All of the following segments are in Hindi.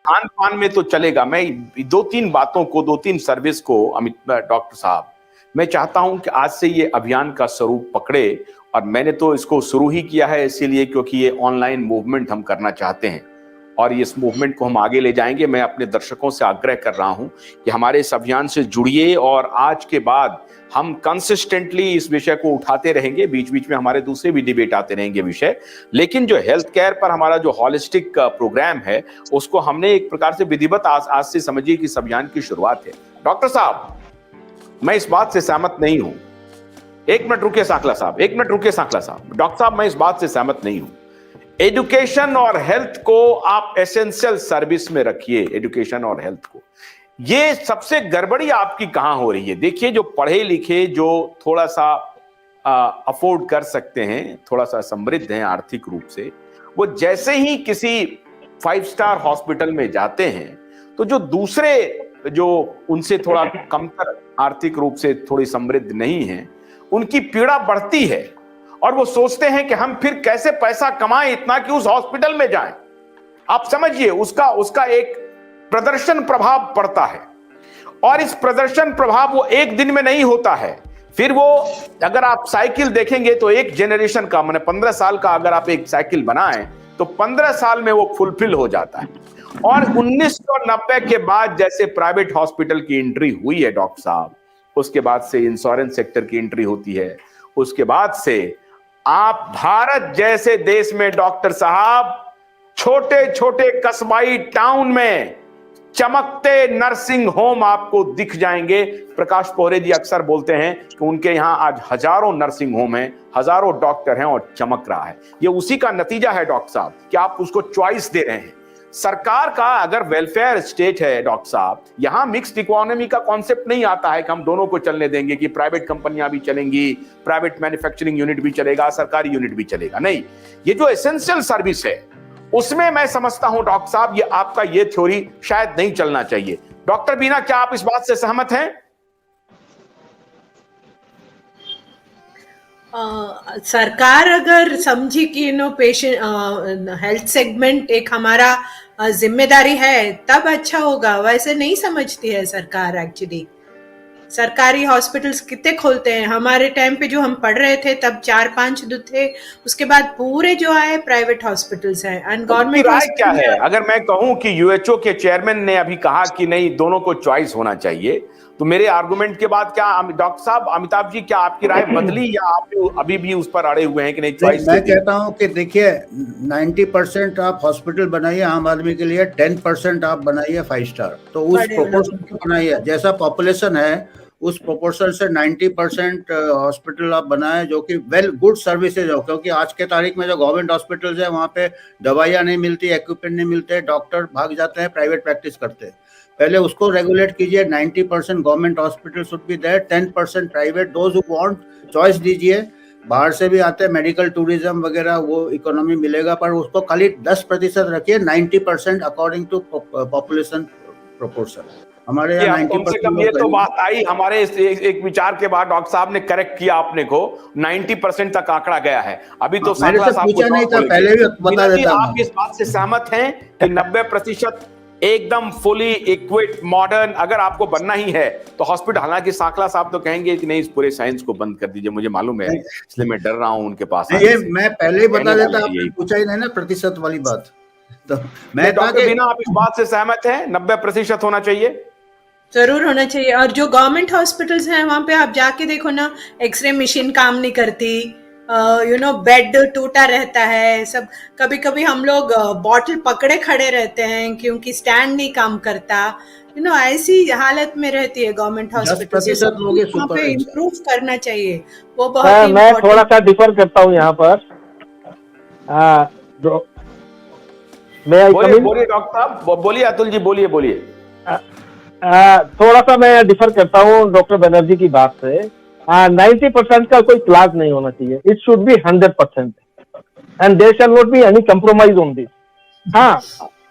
खान पान में तो चलेगा। मैं दो तीन सर्विस को अमित डॉक्टर साहब, मैं चाहता हूं कि आज से ये अभियान का स्वरूप पकड़े, और मैंने तो इसको शुरू ही किया है इसीलिए क्योंकि ये ऑनलाइन मूवमेंट हम करना चाहते हैं और इस मूवमेंट को हम आगे ले जाएंगे। मैं अपने दर्शकों से आग्रह कर रहा हूं कि हमारे इस अभियान से जुड़िए और आज के बाद हम कंसिस्टेंटली इस विषय को उठाते रहेंगे। बीच बीच में हमारे दूसरे भी डिबेट आते रहेंगे विषय, लेकिन जो हेल्थ केयर पर हमारा जो हॉलिस्टिक प्रोग्राम है उसको हमने एक प्रकार से विधिवत आज से समझिए कि इस अभियान की शुरुआत है। डॉक्टर साहब, मैं इस बात से सहमत नहीं हूं। एक मिनट रुकिए सांकला साहब, एक मिनट रुकिए सांकला साहब। डॉक्टर साहब, मैं इस बात से सहमत नहीं हूं। एजुकेशन और हेल्थ को आप एसेंशियल सर्विस में रखिए, एजुकेशन और हेल्थ को। ये सबसे गड़बड़ी आपकी कहां हो रही है? देखिए, जो पढ़े लिखे, जो थोड़ा सा अफोर्ड कर सकते हैं, थोड़ा सा समृद्ध हैं आर्थिक रूप से, वो जैसे ही किसी 5 स्टार हॉस्पिटल में जाते हैं तो जो दूसरे जो उनसे थोड़ा कमतर आर्थिक रूप से थोड़ी समृद्ध नहीं है, उनकी पीड़ा बढ़ती है और वो सोचते हैं कि हम फिर कैसे पैसा कमाएं इतना कि उस हॉस्पिटल में जाएं। आप समझिए, उसका एक प्रदर्शन प्रभाव पड़ता है और इस प्रदर्शन प्रभाव वो एक दिन में नहीं होता है। फिर वो, अगर आप साइकिल देखेंगे तो एक जेनरेशन का, मैंने 15 साल का अगर आप एक साइकिल बनाएं तो 15 साल में वो फुलफिल हो जाता है। और 1990 के बाद जैसे प्राइवेट हॉस्पिटल की एंट्री हुई है डॉक्टर साहब, उसके बाद से इंश्योरेंस सेक्टर की एंट्री होती है, उसके बाद से आप भारत जैसे देश में डॉक्टर साहब छोटे छोटे कस्बाई टाउन में चमकते नर्सिंग होम आपको दिख जाएंगे। प्रकाश पोहरे जी अक्सर बोलते हैं कि उनके यहां आज हजारों नर्सिंग होम हैं, हजारों डॉक्टर हैं और चमक रहा है। ये उसी का नतीजा है डॉक्टर साहब कि आप उसको चॉइस दे रहे हैं। सरकार का अगर वेलफेयर स्टेट है डॉक्टर साहब, यहां मिक्स्ड इकोनॉमी का कॉन्सेप्ट नहीं आता है कि हम दोनों को चलने देंगे, कि प्राइवेट कंपनियां भी चलेंगी, प्राइवेट मैन्युफैक्चरिंग यूनिट भी चलेगा, सरकारी यूनिट भी चलेगा। नहीं, ये जो एसेंशियल सर्विस है उसमें मैं समझता हूं डॉक्टर साहब, ये आपका ये थ्योरी शायद नहीं चलना चाहिए। डॉक्टर बीना, क्या आप इस बात से सहमत हैं? सरकार अगर समझी कि पेशेंट हेल्थ सेगमेंट एक हमारा जिम्मेदारी है तब अच्छा होगा, वैसे नहीं समझती है सरकार। एक्चुअली सरकारी हॉस्पिटल्स कितने खोलते हैं? हमारे टाइम पे जो हम पढ़ रहे थे तब 4-5 थे, उसके बाद पूरे जो आए प्राइवेट हॉस्पिटल्स हैं। एंड गवर्नमेंट राय क्या है? अगर मैं कहूं कि यूएचओ के चेयरमैन ने अभी कहा कि नहीं, दोनों को चॉइस होना चाहिए, तो मेरे आर्गुमेंट के बाद क्या डॉक्टर साहब, अमिताभ जी, क्या आपकी राय बदली या आप अभी भी उस पर अड़े हुए हैं कि नहीं चॉइस? मैं कहता हूं कि देखिए, 90% आप हॉस्पिटल बनाइए आम आदमी के लिए, 10% आप बनाइए 5 स्टार। तो उस प्रोपोर्शन को बनाइए, जैसा पॉपुलेशन है उस प्रोपोर्शन से 90% हॉस्पिटल आप बनाए जो कि वेल गुड सर्विसेज हो। क्योंकि आज के तारीख में जो गवर्नमेंट हॉस्पिटल्स है वहाँ पे दवाइयाँ नहीं मिलती, इक्विपमेंट नहीं मिलते, डॉक्टर भाग जाते हैं, प्राइवेट प्रैक्टिस करते हैं। पहले उसको रेगुलेट कीजिए। 90% government hospital should be there, 10% private. Those who want choice दीजिए। बाहर से भी आते हैं, मेडिकल टूरिज्म वगैरह, वो इकोनॉमी मिलेगा, पर उसको खाली 10% रखिए, 90% अकॉर्डिंग टू पॉपुलेशन प्रोपोर्शन। हमारे यहाँ 90%। ये तो बात आई हमारे एक विचार के बाद, डॉक्टर साहब ने करेक्ट किया आपने को, 90% तक आंकड़ा गया है। अभी तो मैंने तो पूछा नहीं था, पहले भी बता देता हूं। आप इस बात से सहमत हैं कि 90% एकदम फुली इक्विप्ड मॉडर्न अगर आपको बनना ही है तो हॉस्पिटल? हालांकि सांकला साहब तो कहेंगे कि नहीं, इस पूरे साइंस को बंद कर दीजिए, मुझे मालूम है, इसलिए मैं डर रहा हूं उनके पास। ये मैं पहले ही बता देता, आपने पूछा ही नहीं ना प्रतिशत वाली बात। तो मैं डॉक्टर बीना, आप इस बात से सहमत हैं 90% होना चाहिए? जरूर होना चाहिए। और जो गवर्नमेंट हॉस्पिटल्स हैं वहां पे आप जाके देखो ना, एक्सरे मशीन काम नहीं करती, बेड टूटा रहता है सब। कभी कभी हम लोग बॉटल पकड़े खड़े रहते हैं क्योंकि स्टैंड नहीं काम करता। ऐसी हालत में रहती है गवर्नमेंट हॉस्पिटल। वहाँ पे इम्प्रूव करना चाहिए, वो बहुत। मैं थोड़ा सा डिफर करता हूँ यहाँ पर। बोलिए डॉक्टर साहब, बोलिए अतुल जी, बोलिए। थोड़ा सा मैं डिफर करता हूँ डॉक्टर बनर्जी की बात से। 90% का कोई क्लास नहीं होना चाहिए, it should be 100% and there shall not be any compromise on this. हाँ,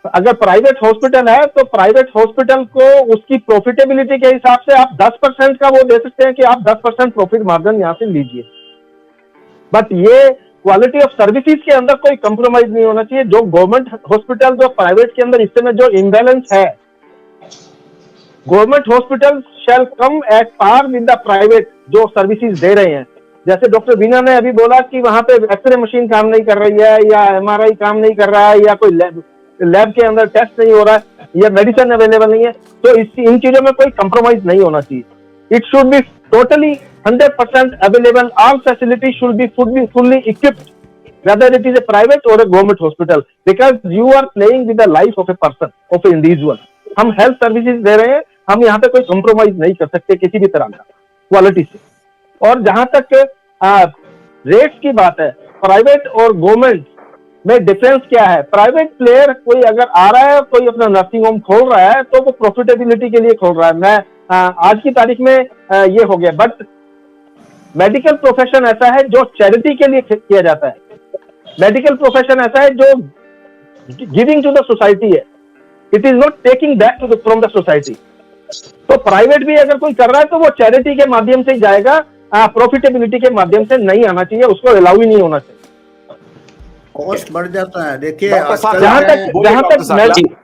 अगर प्राइवेट हॉस्पिटल है तो प्राइवेट हॉस्पिटल को उसकी प्रॉफिटेबिलिटी के हिसाब से आप 10% का वो दे सकते हैं कि आप 10% प्रॉफिट मार्जिन यहाँ से लीजिए। बट ये क्वालिटी ऑफ सर्विसेज के अंदर कोई कंप्रोमाइज नहीं होना चाहिए। जो गवर्नमेंट हॉस्पिटल जो प्राइवेट के अंदर इस समय जो इम्बैलेंस है, government hospital shall come at par with the private जो सर्विसेज दे रहे हैं। जैसे डॉक्टर बीना ने अभी बोला कि वहां पे एक्सरे मशीन काम नहीं कर रही है, या एमआरआई काम नहीं कर रहा है, या कोई लैब के अंदर टेस्ट नहीं हो रहा है, या मेडिसिन अवेलेबल नहीं है, तो इन चीजों में कोई कंप्रोमाइज नहीं होना चाहिए। It should be totally 100% available. All facilities should be fully equipped, whether it is a private or a government hospital, because you are playing with the life of a person, of an individual. हम हेल्थ सर्विसेज दे रहे हैं, हम यहाँ पे कोई कंप्रोमाइज नहीं कर सकते किसी भी तरह का क्वालिटी से। और जहां तक रेट्स की बात है, प्राइवेट और गवर्नमेंट में डिफरेंस क्या है? प्राइवेट प्लेयर कोई अगर आ रहा है, कोई अपना नर्सिंग होम खोल रहा है, तो वो प्रॉफिटेबिलिटी के लिए खोल रहा है। मैं आज की तारीख में ये हो गया, बट मेडिकल प्रोफेशन ऐसा है जो चैरिटी के लिए किया जाता है। मेडिकल प्रोफेशन ऐसा है जो गिविंग टू द सोसाइटी है, it is not taking back from the society. तो प्राइवेट भी अगर कोई कर रहा है तो वो चैरिटी के माध्यम से ही जाएगा, प्रॉफिटेबिलिटी के माध्यम से नहीं आना चाहिए, उसको अलाउ ही नहीं होना चाहिए। कॉस्ट बढ़ जाता है। देखिए डॉक्टर साहब, आजकल जहां तक